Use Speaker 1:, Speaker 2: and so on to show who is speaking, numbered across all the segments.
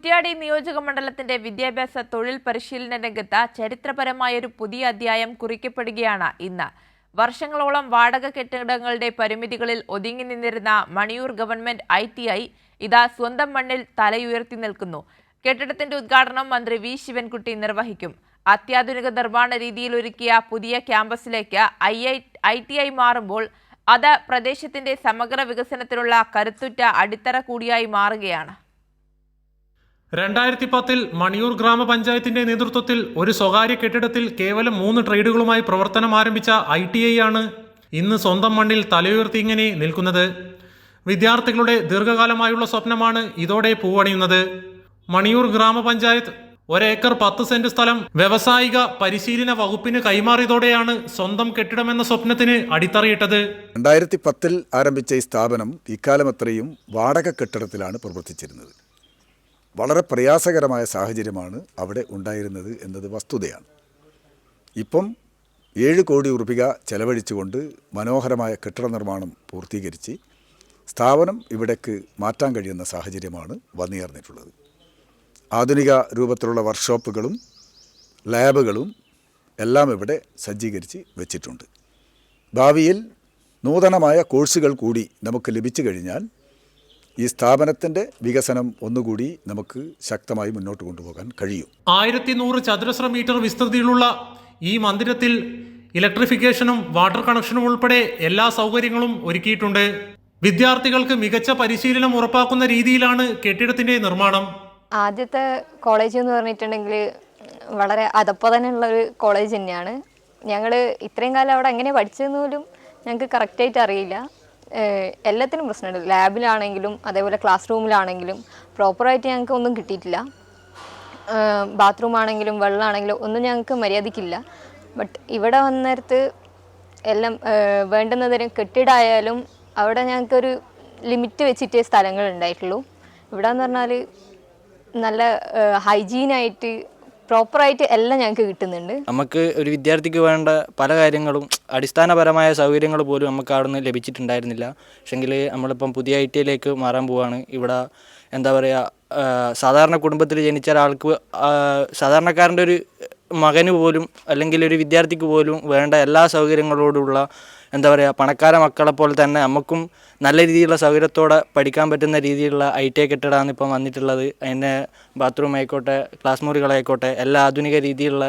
Speaker 1: കുറ്റ്യാടി നിയോജക മണ്ഡലത്തിന്റെ വിദ്യാഭ്യാസ തൊഴിൽ പരിശീലന രംഗത്ത് ചരിത്രപരമായൊരു പുതിയ അധ്യായം കുറിക്കപ്പെടുകയാണ് ഇന്ന്. വർഷങ്ങളോളം വാടക കെട്ടിടങ്ങളുടെ പരിമിതികളിൽ ഒതുങ്ങി നിന്നിരുന്ന മണിയൂർ ഗവൺമെന്റ് ITI ഇതാ സ്വന്തം മണ്ണിൽ തലയുയർത്തി നിൽക്കുന്നു. കെട്ടിടത്തിന്റെ ഉദ്ഘാടനം മന്ത്രി വി ശിവൻകുട്ടി നിർവഹിക്കും. അത്യാധുനിക നിർമ്മാണ രീതിയിൽ ഒരുക്കിയ പുതിയ ക്യാമ്പസിലേക്ക് ITI മാറുമ്പോൾ അത് പ്രദേശത്തിന്റെ സമഗ്ര വികസനത്തിനുള്ള കരുത്തുറ്റ അടിത്തറ കൂടിയായി മാറുകയാണ്.
Speaker 2: 2010 മണിയൂർ ഗ്രാമപഞ്ചായത്തിന്റെ നേതൃത്വത്തിൽ ഒരു സ്വകാര്യ കെട്ടിടത്തിൽ കേവലം 3 ട്രേഡുകളുമായി പ്രവർത്തനം ആരംഭിച്ച ITI ആണ് ഇന്ന് സ്വന്തം മണ്ണിൽ തലയുയർത്തി ഇങ്ങനെ നിൽക്കുന്നത്. വിദ്യാർത്ഥികളുടെ ദീർഘകാലമായുള്ള സ്വപ്നമാണ് ഇതോടെ പൂവണിയുന്നത്. മണിയൂർ ഗ്രാമപഞ്ചായത്ത് 1 ഏക്കർ 10 സെന്റ് സ്ഥലം വ്യവസായിക പരിശീലന വകുപ്പിന് കൈമാറിയതോടെയാണ് സ്വന്തം കെട്ടിടമെന്ന സ്വപ്നത്തിന് അടിത്തറയിട്ടത്.
Speaker 3: 2010 ആരംഭിച്ച ഈ സ്ഥാപനം ഇക്കാലമത്രയും വാടക കെട്ടിടത്തിലാണ് പ്രവർത്തിച്ചിരുന്നത്. വളരെ പ്രയാസകരമായ സാഹചര്യമാണ് അവിടെ ഉണ്ടായിരുന്നത് എന്നത് വസ്തുതയാണ്. ഇപ്പം 7 കോടി രൂപ ചെലവഴിച്ചുകൊണ്ട് മനോഹരമായ കെട്ടിട നിർമ്മാണം പൂർത്തീകരിച്ച് സ്ഥാപനം ഇവിടേക്ക് മാറ്റാൻ കഴിയുന്ന സാഹചര്യമാണ് വന്നുചേർന്നിട്ടുള്ളത്. ആധുനിക രൂപത്തിലുള്ള വർക്ക്ഷോപ്പുകളും ലാബുകളും എല്ലാം ഇവിടെ സജ്ജീകരിച്ച് വെച്ചിട്ടുണ്ട്. ഭാവിയിൽ നൂതനമായ കോഴ്സുകൾ കൂടി നമുക്ക് ലഭിച്ചു കഴിഞ്ഞാൽ ഈ സ്ഥാപനത്തിൻ്റെ വികസനം ഒന്നുകൂടി നമുക്ക് ശക്തമായി മുന്നോട്ട് കൊണ്ടുപോകാൻ കഴിയും.
Speaker 2: 1100 ചതുരശ്ര മീറ്റർ വിസ്തൃതിയിലുള്ള ഈ മന്ദിരത്തിൽ ഇലക്ട്രിഫിക്കേഷനും വാട്ടർ കണക്ഷനും ഉൾപ്പെടെ എല്ലാ സൗകര്യങ്ങളും ഒരുക്കിയിട്ടുണ്ട്. വിദ്യാർത്ഥികൾക്ക് മികച്ച പരിശീലനം ഉറപ്പാക്കുന്ന രീതിയിലാണ് കെട്ടിടത്തിന്റെ നിർമ്മാണം.
Speaker 4: ആദ്യത്തെ കോളേജ് എന്ന് പറഞ്ഞിട്ടുണ്ടെങ്കിൽ വളരെ അധപ്പതനുള്ളൊരു കോളേജ് തന്നെയാണ്. ഞങ്ങൾ ഇത്രയും കാലം അവിടെ എങ്ങനെ പഠിച്ചതെന്ന് പോലും ഞങ്ങൾക്ക് കറക്റ്റായിട്ട് അറിയില്ല. എല്ലാത്തിനും പ്രശ്നമുണ്ട്. ലാബിലാണെങ്കിലും അതേപോലെ ക്ലാസ് റൂമിലാണെങ്കിലും പ്രോപ്പറായിട്ട് ഞങ്ങൾക്ക് ഒന്നും കിട്ടിയിട്ടില്ല. ബാത്റൂം ആണെങ്കിലും വെള്ളമാണെങ്കിലും ഒന്നും ഞങ്ങൾക്ക് മര്യാദയ്ക്കില്ല. ബട്ട് ഇവിടെ വന്നേരത്ത് എല്ലാം വേണ്ടുന്നതിന് കെട്ടിടമായാലും അവിടെ ഞങ്ങൾക്കൊരു ലിമിറ്റ് വെച്ചിട്ടേ സ്ഥലങ്ങൾ ഉണ്ടായിട്ടുള്ളൂ. ഇവിടെ എന്ന് പറഞ്ഞാൽ നല്ല ഹൈജീനായിട്ട് പ്രോപ്പറായിട്ട് എല്ലാം ഞങ്ങൾക്ക് കിട്ടുന്നുണ്ട്.
Speaker 5: നമുക്ക് ഒരു വിദ്യാർത്ഥിക്ക് വേണ്ട പല കാര്യങ്ങളും അടിസ്ഥാനപരമായ സൗകര്യങ്ങൾ പോലും നമുക്ക് അവിടെ നിന്ന് ലഭിച്ചിട്ടുണ്ടായിരുന്നില്ല. പക്ഷെങ്കിൽ നമ്മളിപ്പം പുതിയ ITIയിലേക്ക് മാറാൻ പോവുകയാണ്. ഇവിടെ എന്താ പറയുക, സാധാരണ കുടുംബത്തിൽ ജനിച്ച ഒരാൾക്ക്, സാധാരണക്കാരൻ്റെ ഒരു മകന് പോലും അല്ലെങ്കിൽ ഒരു വിദ്യാർത്ഥിക്ക് പോലും വേണ്ട എല്ലാ സൗകര്യങ്ങളോടുള്ള എന്താ പറയുക, പണക്കാര മക്കളെ പോലെ തന്നെ നമുക്കും നല്ല രീതിയിലുള്ള സൗകര്യത്തോടെ പഠിക്കാൻ പറ്റുന്ന രീതിയിലുള്ള ITI കെട്ടിടമാണ് ഇപ്പം വന്നിട്ടുള്ളത്. അതിൻ്റെ ബാത്റൂം ആയിക്കോട്ടെ, ക്ലാസ് മുറികളായിക്കോട്ടെ, എല്ലാ ആധുനിക രീതിയിലുള്ള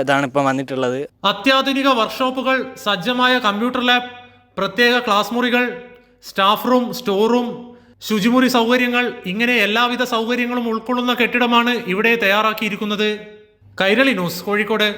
Speaker 5: ഇതാണ് ഇപ്പം വന്നിട്ടുള്ളത്.
Speaker 2: അത്യാധുനിക വർക്ക്ഷോപ്പുകൾ, സജ്ജമായ കമ്പ്യൂട്ടർ ലാബ്, പ്രത്യേക ക്ലാസ് മുറികൾ, സ്റ്റാഫ് റൂം, സ്റ്റോർ റൂം, ശുചിമുറി സൗകര്യങ്ങൾ, ഇങ്ങനെ എല്ലാവിധ സൗകര്യങ്ങളും ഉൾക്കൊള്ളുന്ന കെട്ടിടമാണ് ഇവിടെ തയ്യാറാക്കിയിരിക്കുന്നത്. കൈരളി ന്യൂസ്, കോഴിക്കോട്.